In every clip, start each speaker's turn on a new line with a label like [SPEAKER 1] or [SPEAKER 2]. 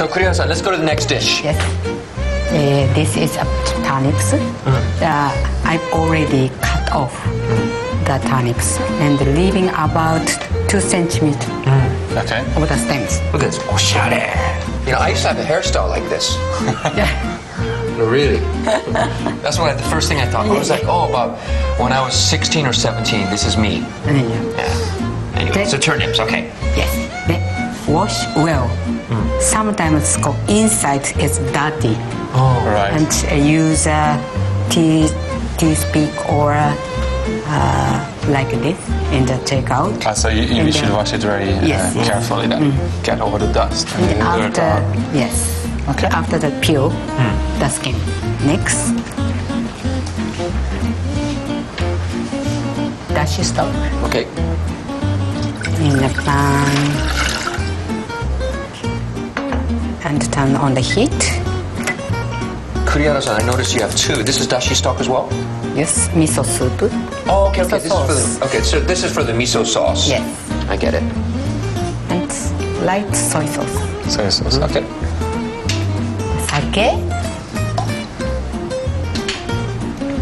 [SPEAKER 1] So, Kurihara-san, let's go to the next dish.
[SPEAKER 2] Yes. This is a turnips. I've already cut off the turnips and leaving about 2 centimeters
[SPEAKER 3] Okay.
[SPEAKER 2] of the stems.
[SPEAKER 1] Look at this. Oshare. You know, I used to have a hairstyle like this. Really? That's why the first thing I thought. I was like, oh, about when I was 16 or 17, this is me. Yeah. Anyway, so turnips, okay.
[SPEAKER 2] Yes. Then wash well. Sometimes inside is dirty.
[SPEAKER 1] Oh,
[SPEAKER 3] Right.
[SPEAKER 2] And use a toothpick or like this in the takeout.
[SPEAKER 3] So you should wash it very
[SPEAKER 2] Yes, yes.
[SPEAKER 3] carefully then. Get all the dust and the dirt
[SPEAKER 2] After,
[SPEAKER 3] out.
[SPEAKER 2] yes.
[SPEAKER 3] Okay.
[SPEAKER 2] After the peel, the skin. Next, dashi stock
[SPEAKER 1] okay.
[SPEAKER 2] in the pan and turn on the heat.
[SPEAKER 1] Kurihara-san, I noticed you have 2. This is dashi stock as well?
[SPEAKER 2] Yes, miso soup.
[SPEAKER 1] Oh, okay,
[SPEAKER 2] Miso
[SPEAKER 1] okay. So this is for the miso sauce.
[SPEAKER 2] Yes.
[SPEAKER 1] I get it.
[SPEAKER 2] And light soy sauce.
[SPEAKER 3] Soy sauce, okay.
[SPEAKER 2] Sake.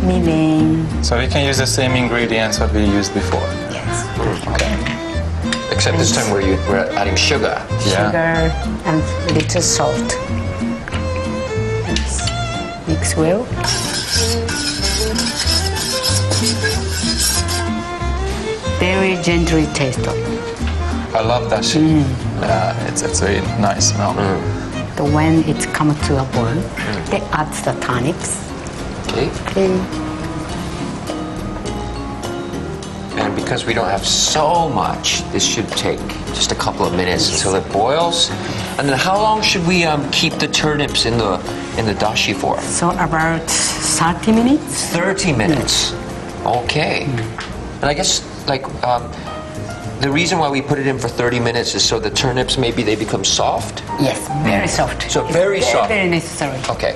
[SPEAKER 2] Mirin.
[SPEAKER 3] So we can use the same ingredients what we used before.
[SPEAKER 2] Yes.
[SPEAKER 3] Okay.
[SPEAKER 1] Except this time we're adding sugar.
[SPEAKER 3] Yeah.
[SPEAKER 2] Sugar and little salt. Mix well. Very gently taste.
[SPEAKER 3] I love that shit. It's a nice smell.
[SPEAKER 2] So when it comes to a boil, they add the turnips.
[SPEAKER 1] Okay.
[SPEAKER 2] Okay.
[SPEAKER 1] And because we don't have so much, this should take just a couple of minutes until it boils. And then how long should we keep the turnips in the dashi for?
[SPEAKER 2] So about 30 minutes.
[SPEAKER 1] 30 minutes. Okay. And I guess like the reason why we put it in for 30 minutes is so the turnips maybe they become soft.
[SPEAKER 2] Yes, very soft.
[SPEAKER 1] So
[SPEAKER 2] It's
[SPEAKER 1] very soft.
[SPEAKER 2] Very necessary.
[SPEAKER 1] Okay.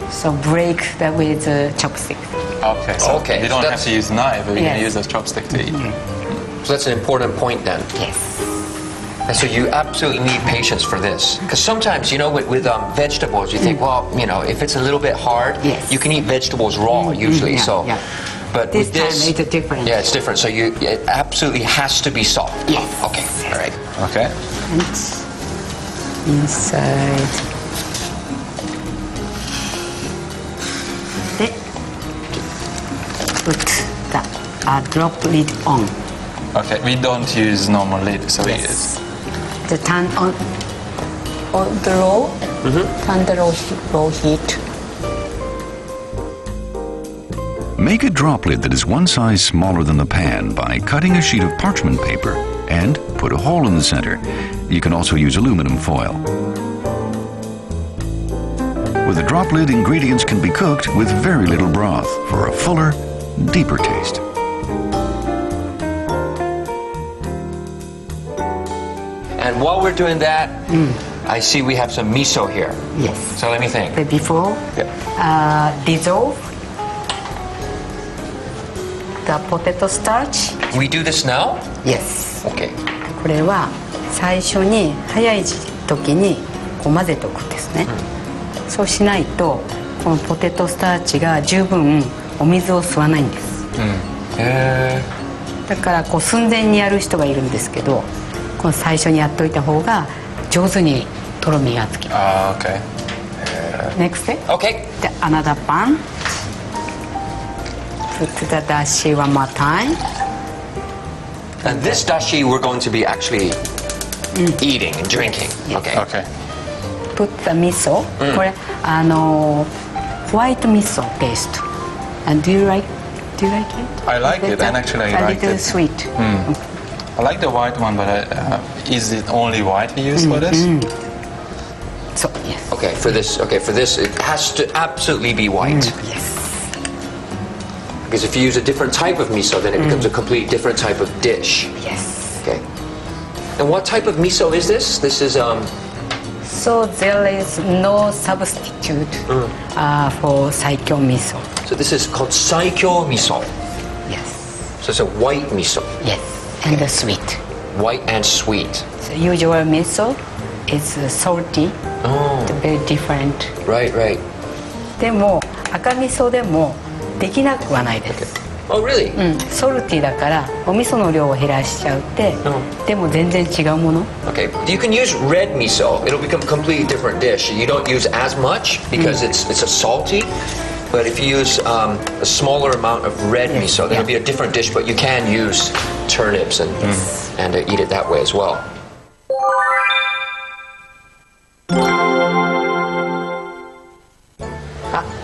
[SPEAKER 2] So break that with a chopstick.
[SPEAKER 3] Okay, so
[SPEAKER 1] Okay,
[SPEAKER 3] you don't
[SPEAKER 1] so
[SPEAKER 3] have to use knife, but you can
[SPEAKER 2] Yes.
[SPEAKER 3] use a chopstick to eat.
[SPEAKER 1] So that's an important point then.
[SPEAKER 2] Yes.
[SPEAKER 1] And so you absolutely need patience for this. Because sometimes, you know, with vegetables, you think, well, you know, if it's a little bit hard,
[SPEAKER 2] Yes.
[SPEAKER 1] you can eat vegetables raw usually.
[SPEAKER 2] yeah,
[SPEAKER 1] so,
[SPEAKER 2] yeah.
[SPEAKER 1] but
[SPEAKER 2] This
[SPEAKER 1] with this,
[SPEAKER 2] time it's different.
[SPEAKER 1] Yeah, it's different. So it absolutely has to be soft.
[SPEAKER 2] Yes.
[SPEAKER 1] Okay. All right.
[SPEAKER 3] Okay.
[SPEAKER 2] And inside. Then put the drop lid on.
[SPEAKER 3] Okay, we don't use normal lid, so we use.
[SPEAKER 2] The turn on the low. Turn the low heat.
[SPEAKER 4] Make a drop lid that is one size smaller than the pan by cutting a sheet of parchment paper and put a hole in the center. You can also use aluminum foil. With a drop lid, ingredients can be cooked with very little broth for a fuller, deeper taste.
[SPEAKER 1] And while we're doing that, I see we have some miso here.
[SPEAKER 2] Yes.
[SPEAKER 1] So let me think.
[SPEAKER 2] But before, dissolve the potato starch.
[SPEAKER 1] We do this now?
[SPEAKER 2] Yes.
[SPEAKER 1] Okay.
[SPEAKER 2] これは最初に早い時にこう混ぜておくんですね。そうしないとこのポテトスターチが十分お水を吸わないんです。だからこう寸前にやる人がいるんですけど、この最初にやっといた方が上手にとろみがつきます。
[SPEAKER 3] Okay.
[SPEAKER 2] Next step.
[SPEAKER 1] Okay.
[SPEAKER 2] The another pan. Put the dashi one more time.
[SPEAKER 1] And this dashi we're going to be actually eating and drinking. Okay.
[SPEAKER 3] Okay.
[SPEAKER 2] Put the miso. これホワイトミソペースト。And do you like it?
[SPEAKER 3] I like it, and actually I like
[SPEAKER 2] A little
[SPEAKER 3] it.
[SPEAKER 2] sweet.
[SPEAKER 3] I like the white one, but is it only white we use for this?
[SPEAKER 2] So yes.
[SPEAKER 1] Okay, for this, it has to absolutely be white.
[SPEAKER 2] Yes.
[SPEAKER 1] Because if you use a different type of miso, then it becomes a complete different type of dish.
[SPEAKER 2] Yes.
[SPEAKER 1] Okay. And what type of miso is this? This is
[SPEAKER 2] So there is no substitute for saikyo miso.
[SPEAKER 1] so this is called saikyo miso.
[SPEAKER 2] Yes.
[SPEAKER 1] So it's a white miso,
[SPEAKER 2] Yes. And the sweet.
[SPEAKER 1] white and sweet.
[SPEAKER 2] So usual miso is salty, very different.
[SPEAKER 1] Right, right.
[SPEAKER 2] でも赤味噌でもできなくはないです。
[SPEAKER 1] Oh, really?
[SPEAKER 2] ソルティだからお味噌の量を減らしちゃうって、でも全然違うもの。
[SPEAKER 1] Okay, you can use red miso. It'll become a completely different dish. You don't use as much because it's a salty. But if you use a smaller amount of red miso, then it'll be a different dish. But you can use turnips and eat it that way as well.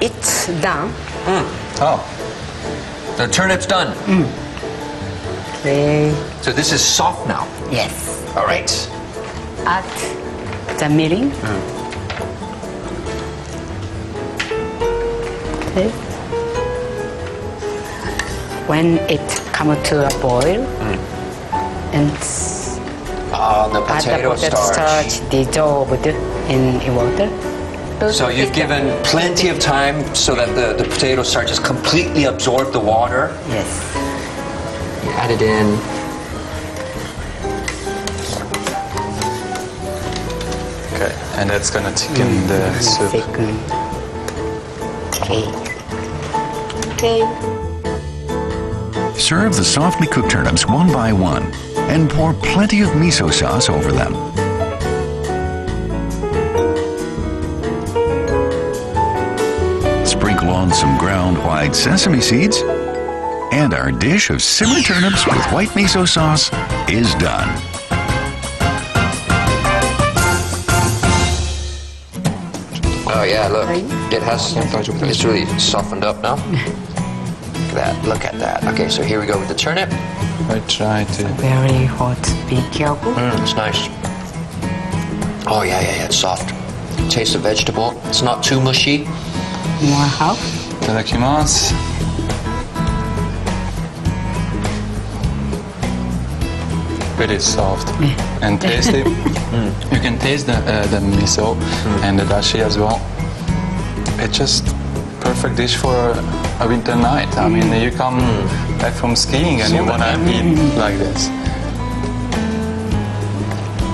[SPEAKER 2] It's done.
[SPEAKER 1] Oh, the turnip's done.
[SPEAKER 2] Okay.
[SPEAKER 1] So this is soft now.
[SPEAKER 2] Yes.
[SPEAKER 1] All right.
[SPEAKER 2] Add the mirin. Okay. When it comes to a boil, and
[SPEAKER 1] The potato starch
[SPEAKER 2] dissolved in water.
[SPEAKER 1] So you've given plenty of time so that the potato starch has completely absorbed the water.
[SPEAKER 2] Yes.
[SPEAKER 1] You add it in.
[SPEAKER 3] Okay, and that's gonna thicken the soup.
[SPEAKER 2] Thicken. Okay. Okay.
[SPEAKER 4] Serve the softly cooked turnips one by one and pour plenty of miso sauce over them. Sprinkle on some ground white sesame seeds, and our dish of simmer turnips with white miso sauce is done.
[SPEAKER 1] Oh yeah, look, it's really softened up now. Look at that. Okay, so here we go with the turnip.
[SPEAKER 3] I try to.
[SPEAKER 2] Very hot. Be careful.
[SPEAKER 1] It's nice. Oh yeah, it's soft. Taste the vegetable. It's not too mushy.
[SPEAKER 2] More half.
[SPEAKER 3] Itadakimasu. Very soft and tasty. You can taste the miso and the dashi as well. It's just perfect dish for a winter night. I mean, you come back from skiing and you wanna eat like this.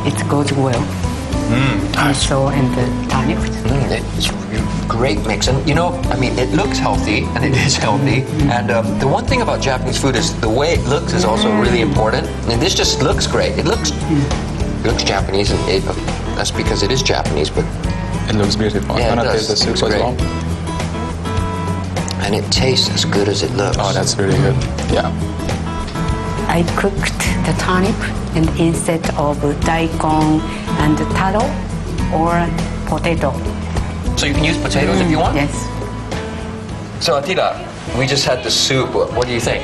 [SPEAKER 2] It goes well. Miso and the turnip.
[SPEAKER 1] It's a great mix, and you know, I mean, it looks healthy, and it is healthy. And the one thing about Japanese food is the way it looks is also really important. And this just looks great. It looks Japanese, and that's because it is Japanese. But
[SPEAKER 3] it looks beautiful.
[SPEAKER 1] Yeah,
[SPEAKER 3] I'm gonna
[SPEAKER 1] it
[SPEAKER 3] taste the
[SPEAKER 1] does.
[SPEAKER 3] soup
[SPEAKER 1] Looks
[SPEAKER 3] as
[SPEAKER 1] great.
[SPEAKER 3] well.
[SPEAKER 1] And it tastes as good as it looks.
[SPEAKER 3] Oh, that's really good. Yeah.
[SPEAKER 2] I cooked the turnip, and instead of daikon and taro or potato.
[SPEAKER 1] So you can use potatoes if you want?
[SPEAKER 2] Yes.
[SPEAKER 1] So Atila, we just had the soup. What do you think?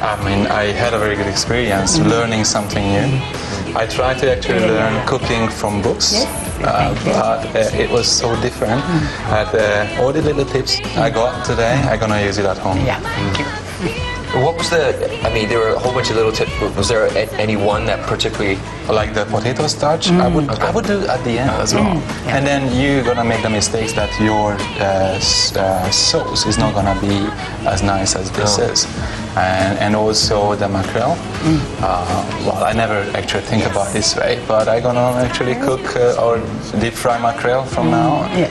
[SPEAKER 3] I mean, I had a very good experience learning something new. I tried to actually learn cooking from books, but it was so different. All the little tips I got today, I'm gonna use it at home.
[SPEAKER 2] Yeah. Thank you.
[SPEAKER 1] What was I mean, there were a whole bunch of little tips. Was there any one that particularly...
[SPEAKER 3] Like the potato starch, I would do it at the end as well. And then you're gonna make the mistakes that your sauce is not gonna be as nice as this is. And also the mackerel. Well, I never actually think about this way, but I'm gonna actually cook or deep fry mackerel from now on.
[SPEAKER 2] Yeah.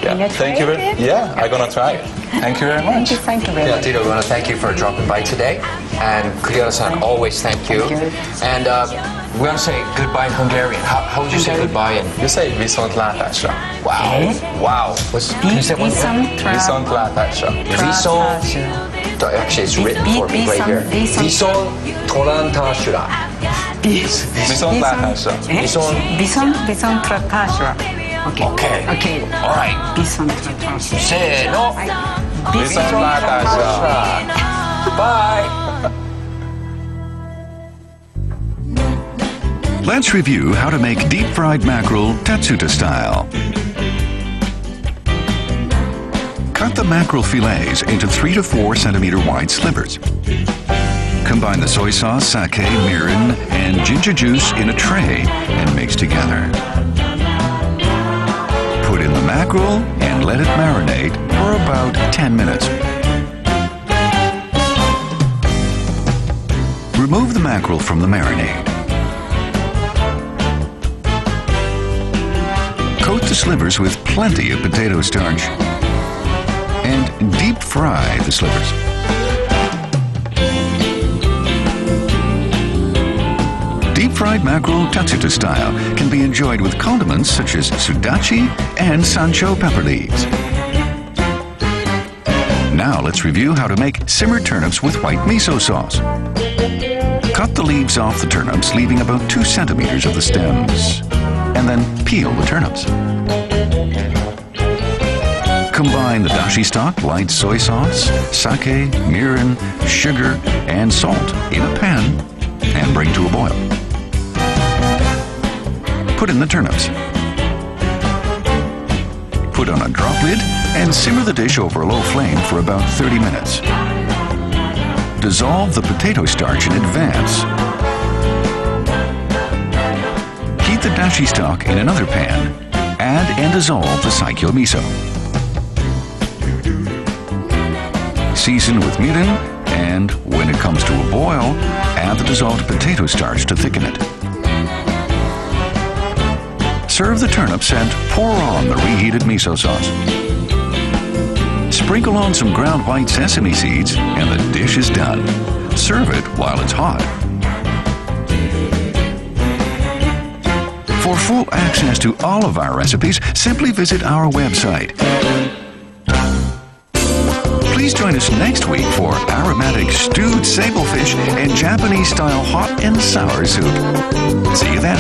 [SPEAKER 3] Yeah. Thank you. Yeah, I'm gonna try it. Thank you very much.
[SPEAKER 2] Thank you very much.
[SPEAKER 1] Tito, we want to thank you for dropping by today. And Kuriara-san, always thank you.
[SPEAKER 2] Thank you.
[SPEAKER 1] And we want to say goodbye in Hungarian. How would you say goodbye in?
[SPEAKER 3] You say viszontlátásra.
[SPEAKER 1] Wow. Wow. Can you say one more?
[SPEAKER 3] Viszontlátásra.
[SPEAKER 1] Actually, it's written for me right here. Viszontlátásra.
[SPEAKER 3] Viszontlátásra.
[SPEAKER 2] Viszontlátásra.
[SPEAKER 1] Okay.
[SPEAKER 2] Okay.
[SPEAKER 1] All right.
[SPEAKER 2] Viszontlátásra.
[SPEAKER 1] Say no.
[SPEAKER 3] Viszontlátásra.
[SPEAKER 1] Bye.
[SPEAKER 4] Let's review how to make deep-fried mackerel Tatsuta style. Cut the mackerel fillets into 3 to 4 centimeter wide slivers. Combine the soy sauce, sake, mirin, and ginger juice in a tray and mix together. Put in the mackerel and let it marinate for about 10 minutes. Remove the mackerel from the marinade. Coat the slivers with plenty of potato starch. And deep fry the slivers. Deep-fried mackerel Tatsuta style can be enjoyed with condiments such as sudachi and sancho pepper leaves. Now let's review how to make simmered turnips with white miso sauce. Cut the leaves off the turnips, leaving about 2 centimeters of the stems, and then peel the turnips. Combine the dashi stock, light soy sauce, sake, mirin, sugar, and salt in a pan and bring to a boil. Put in the turnips. Put on a drop lid and simmer the dish over a low flame for about 30 minutes. Dissolve the potato starch in advance. Heat the dashi stock in another pan. Add and dissolve the saikyo miso. Season with mirin, and when it comes to a boil, add the dissolved potato starch to thicken it. Serve the turnips and pour on the reheated miso sauce. Sprinkle on some ground white sesame seeds and the dish is done. Serve it while it's hot. For full access to all of our recipes, simply visit our website. Please join us next week for aromatic stewed sablefish and Japanese-style hot and sour soup. See you then.